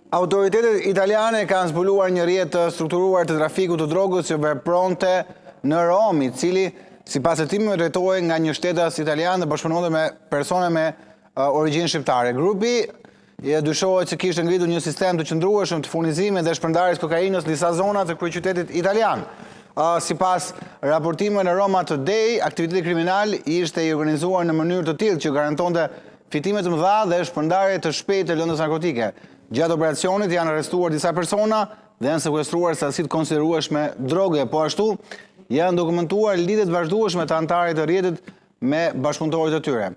Autoritetet italiane kanë zbuluar një rrjet të strukturuar të trafikut të drogës që vepronte në Rom, i cili sipas hetimeve drejtohej nga një shtetas italian dhe bashkëpunonte me persone me origjinë shqiptare. Grupi dyshohet se kishte ngritur një sistem të qëndrueshëm të furnizimit dhe shpërndarjes kokainës në disa zona të kryeqytetit italian. Sipas raportimeve në Roma Today, aktiviteti kriminal ishte i organizuar në mënyrë të tillë që garantonte fitime të mëdha dhe shpërndarje të shpejtë të lëndës narkotike. Gjatë operacionit janë arrestuar disa persona dhe janë sekuestruar sasi të konsiderueshme droge, po ashtu janë dokumentuar lidhje të vazhdueshme të anëtarit të rrjetit me bashkëpunëtorët e tyre.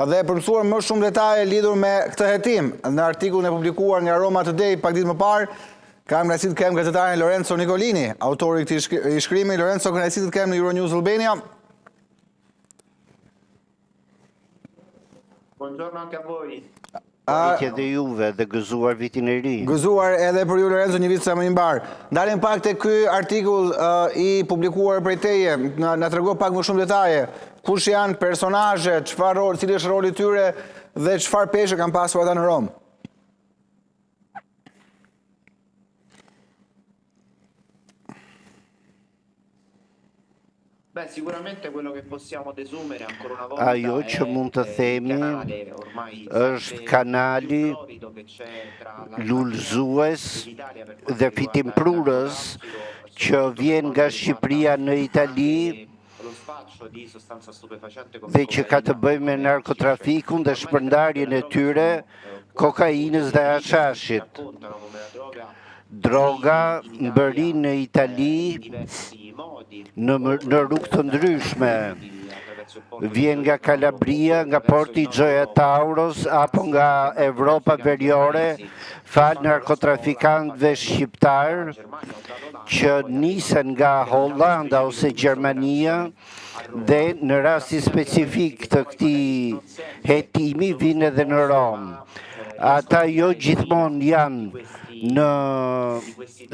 Dhe për mësuar më shumë detaje lidhur me këtë hetim, në artikullin e publikuar nga Roma Today pak ditë më parë, kam kënaqësinë të kem gazetarin Lorenzo Nicolini, autori i këtij shkrimi. Lorenzo, kënaqësinë të kem në Euronews Albania. Buongiorno anche a voi. Dhe juve dhe gëzuar vitin e ri. Gëzuar edhe për ju, Lorenzo, një vit sa më i mbar. Ndalim pak te ky artikull i publikuar prej teje, na trego pak më shumë detaje. Kush janë personazhet, çfarë rol, cili është roli i tyre dhe çfarë peshë kanë pasur ata në Rom? Beh, sicuramente quello che possiamo desumere ancora una volta Ajo që mund të themi është kanali lullëzues dhe fitimprurës që vjen nga Shqipëria në Itali dhe që ka të bëjë me narkotrafikun dhe shpërndarjen e tyre, kokainës dhe hashashit. Droga mbërin në Itali në rrugë të ndryshme. Vjen nga Kalabria, nga porti Gioia Tauros apo nga Evropa Veriore, fal narkotrafikantëve shqiptar që nisen nga Hollanda ose Gjermania dhe në rasti specifik të këtij hetimi vinë edhe në Rom. Ata jo gjithmonë janë në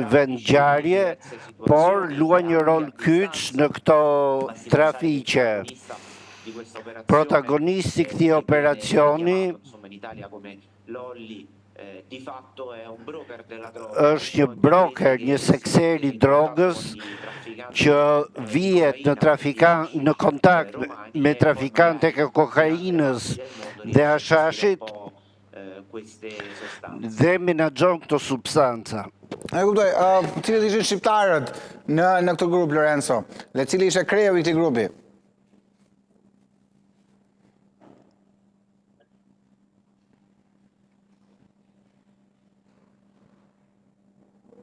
vendngjarje, por luajnë një rol kyç në këto trafiqe. Protagonisti i këtij operacioni është një broker, një sekser i drogës që vihet në kontakt me trafikante e kokainës dhe hashashit dhe menaxhon këto substanca. E kuptoj, cilët ishin shqiptarët në këtë grup, Lorenzo? Dhe cili ishte kreu i këtij grupi?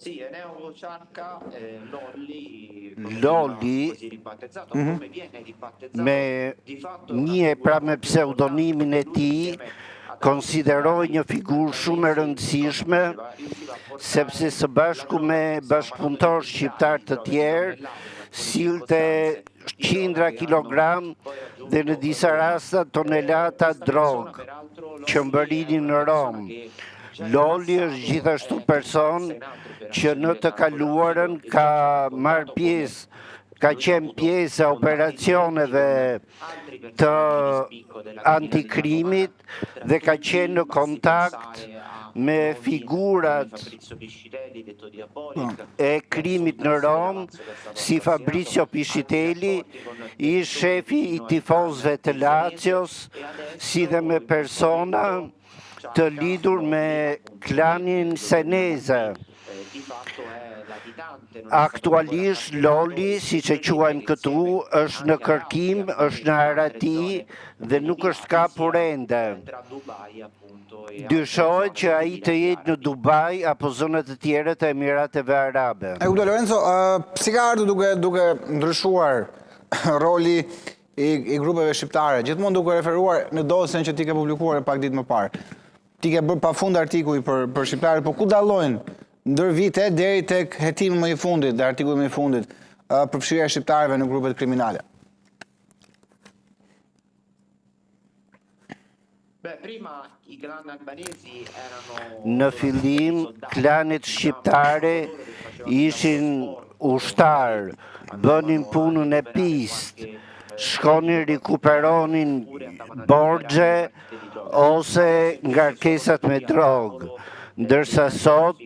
Sì, Eneo Ciarca, Lolli, me një pra me pseudonimin e tij, konsideroj një figurë shumë e rëndësishme, sepse së bashku me bashkëpunëtorë shqiptar të tjerë, sillte qindra kilogram dhe në disa rasta tonelata drogë që mbërrinin në Rom. Lolli është gjithashtu person që në të kaluarën ka marrë pjesë, ka qenë pjesë e operacioneve të antikrimit dhe ka qenë në kontakt me figurat e krimit në Rom, si Fabrizio Piscitelli, i shefi i tifozëve të Lazios, si dhe me persona të lidhur me klanin seneze. Aktualisht Lolli, siç e quajmë këtu, është në kërkim, është në arati dhe nuk është kapur ende. Dyshohet që ai të jetë në Dubai apo zonat të tjera të Emirateve Arabe. E kuptoj, Lorenzo, si ka ardhur duke ndryshuar roli i grupeve shqiptare, gjithmonë duke referuar në dosjen që ti ke publikuar pak ditë më parë. Ti ke bërë pafund artikuj për shqiptarët, po ku dallojnë ndër vite deri tek hetimi më i fundit dhe artikulli më i fundit përfshirja e shqiptarëve në grupet kriminale? Në fillim, klanet shqiptare ishin ushtar, bënin punën e pistë, shkonin rikuperonin borxhe ose ngarkesat me drogë. ndërsa sot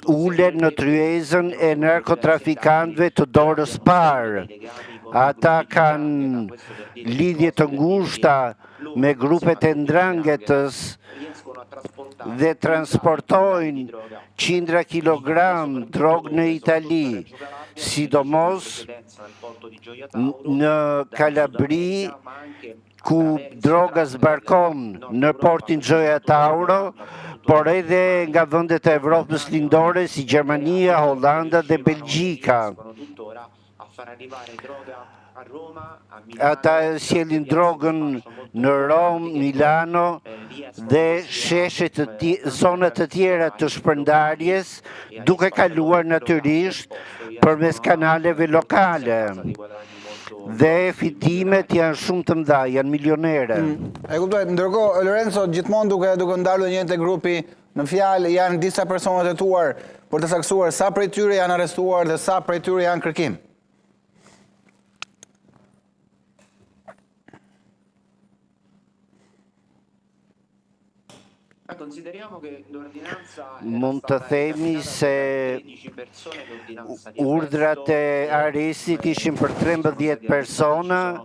ulen në tryezën e narkotrafikantëve të dorës parë. Ata kanë lidhje të ngushta me grupet e ndranghetës dhe transportojnë qindra kilogram drogë në Itali, sidomos në Kalabri, ku droga zbarkon në portin Gioia Tauro, por edhe nga vendet e Evropës lindore si Gjermania, Holanda dhe Belgjika. Ata sjellin drogën në Rom, Milano dhe zonat të tjera të shpërndarjes, duke kaluar natyrisht përmes kanaleve lokale. Dhe fitimet janë shumë të mëdha, janë milionere. E kuptoj, ndërkohë Lorenzo gjithmonë duke ndalur një te grupi, në fjalë janë disa persona të hetuar për të saktuar sa prej tyre janë arrestuar dhe sa prej tyre janë kërkim. Mund të themi se urdhrat e arrestit ishin për 13 persona,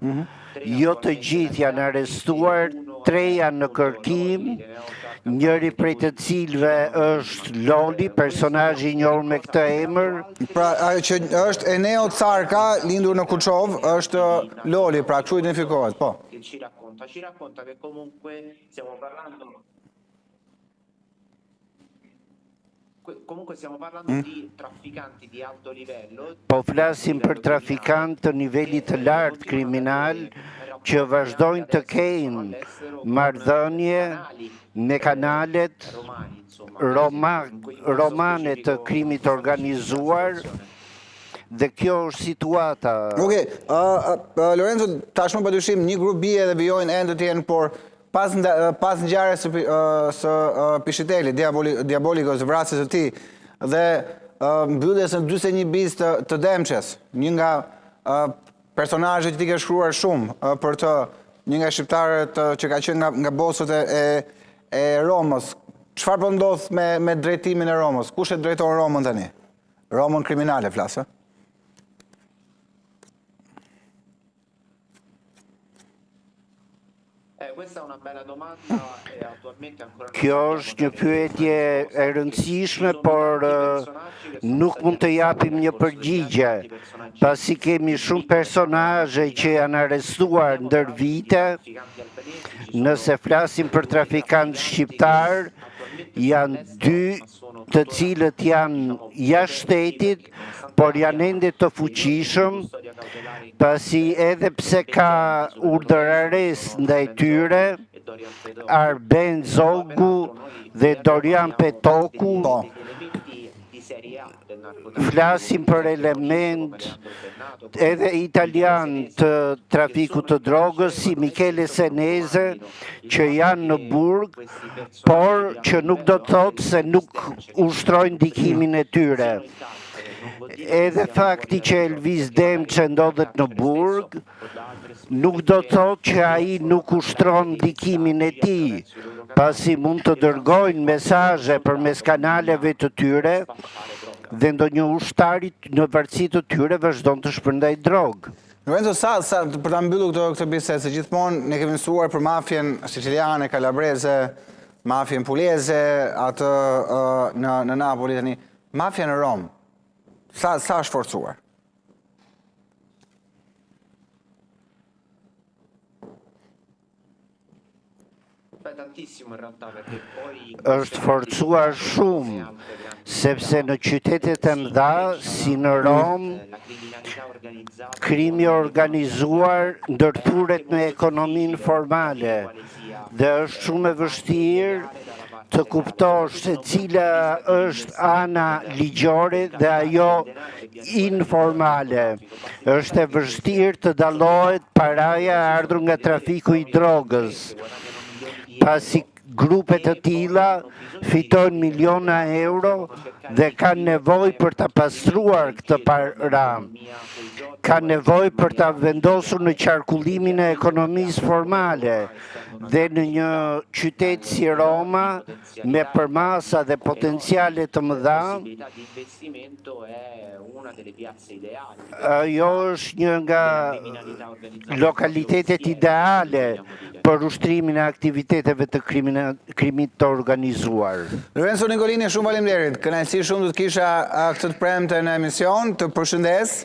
jo të gjithë janë arrestuar, 3 janë në kërkim, njëri prej të cilëve është Loli, personazhi i njohur me këtë emër. Pra, që është Eneo Carca, lindur në Kuçov, është Loli, pra kështu identifikohet, po. Ci racconta che comunque stiamo parlando di trafficanti di alto livello. Po flasim për trafikantë të nivelit të lartë kriminal që vazhdojnë të kejnë marrëdhënie me kanalet romane të krimit organizuar. Dhe kjo është situata. Okej, Lorenzo, tashmë padyshim një grup bie dhe vijojnë ende të jenë, por pas ngjarjes së Pishiteli, Diabolikos, vrasjes së tij dhe mbylljes në 41 bis të Demçes, një nga personazhet që ti ke shkruar shumë për të, një nga shqiptarët që ka qenë nga bosët e Romës. Çfarë po ndodh me drejtimin e Romës? Kush e drejton Romën tani? Romën kriminale flas, ë? Kjo është një pyetje e rëndësishme, por nuk mund të japim një përgjigje, pasi kemi shumë personazhe që janë arrestuar ndër vite. Nëse flasim për trafikantë shqiptar, janë 2 të cilët janë jashtë shtetit, por janë ende të fuqishëm, pasi edhe pse ka urdhër arrest ndaj tyre, Arben Zogu dhe Dorian Petoku, flasim për element edhe italian të trafikut të drogës si Michele Senese, që janë në burg, por që nuk do të thotë se nuk ushtrojnë ndikimin e tyre. Edhe fakti që Elvis Demçe ndodhet në burg, nuk do të thotë që ai nuk ushtron ndikimin e tij, pasi mund të dërgojnë mesazhe përmes kanaleve të tyre dhe ndonjë ushtari në varësi të tyre vazhdon të shpërndajë drogë. Lorenzo, për ta mbyllur këtë bisedë, se gjithmonë ne kemi mësuar për mafjen siciliane, kalabreze, mafjen puleze, atë në Napoli tani. Mafja në Rom, sa është forcuar? Është forcuar shumë, sepse në qytetet e mëdha, si në Rom, krimi organizuar ndërthuret me ekonominë formale dhe është shumë e vështirë të kuptosh se cila është ana ligjore dhe ajo informale. Është e vështirë të dallohet paraja e ardhur nga trafiku i drogës, pasi grupe të tilla fitojnë miliona euro dhe kanë nevojë për ta pastruar këtë para. Kanë nevojë për ta vendosur në qarkullimin e ekonomisë formale dhe në një qytet si Roma me përmasa dhe potenciale të mëdha. Ajo është një nga lokalitetet ideale për ushtrimin e aktiviteteve të krimit të organizuar. Lorenzo Nicolini, shumë faleminderit. Kënaqësi shumë të kisha këtë të premte në emision, të përshëndes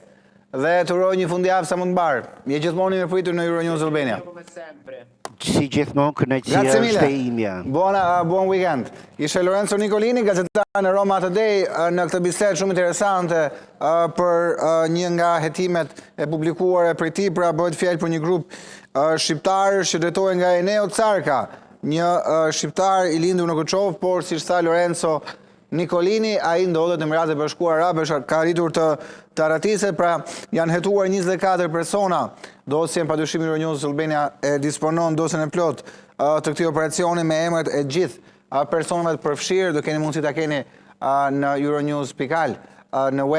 dhe të uroj një fundjavë sa më të mbar. Je gjithmonë i mirëpritur në Euronews Albania. Si gjithmonë, kënaqësia është e imja. Buon weekend. Ishe Lorenzo Nicolini, gazetar në Roma Today, në këtë bisedë shumë interesante për një nga hetimet e publikuara prej tij, pra bëhet fjalë për një grup shqiptar që drejtohen nga Eneo Carka, një shqiptar i lindur në Koçovë, por si sa Lorenzo Nicolini, ai ndodhet në Emiratet e Bashkuara Arabe, ka arritur të ratiset, pra janë hetuar 24 persona. Dosjen padyshim Euronews Albania e disponon dosjen e plot të këtij operacioni me emrat e gjithë personave të përfshirë, do keni mundësi ta keni në euronews.al në web.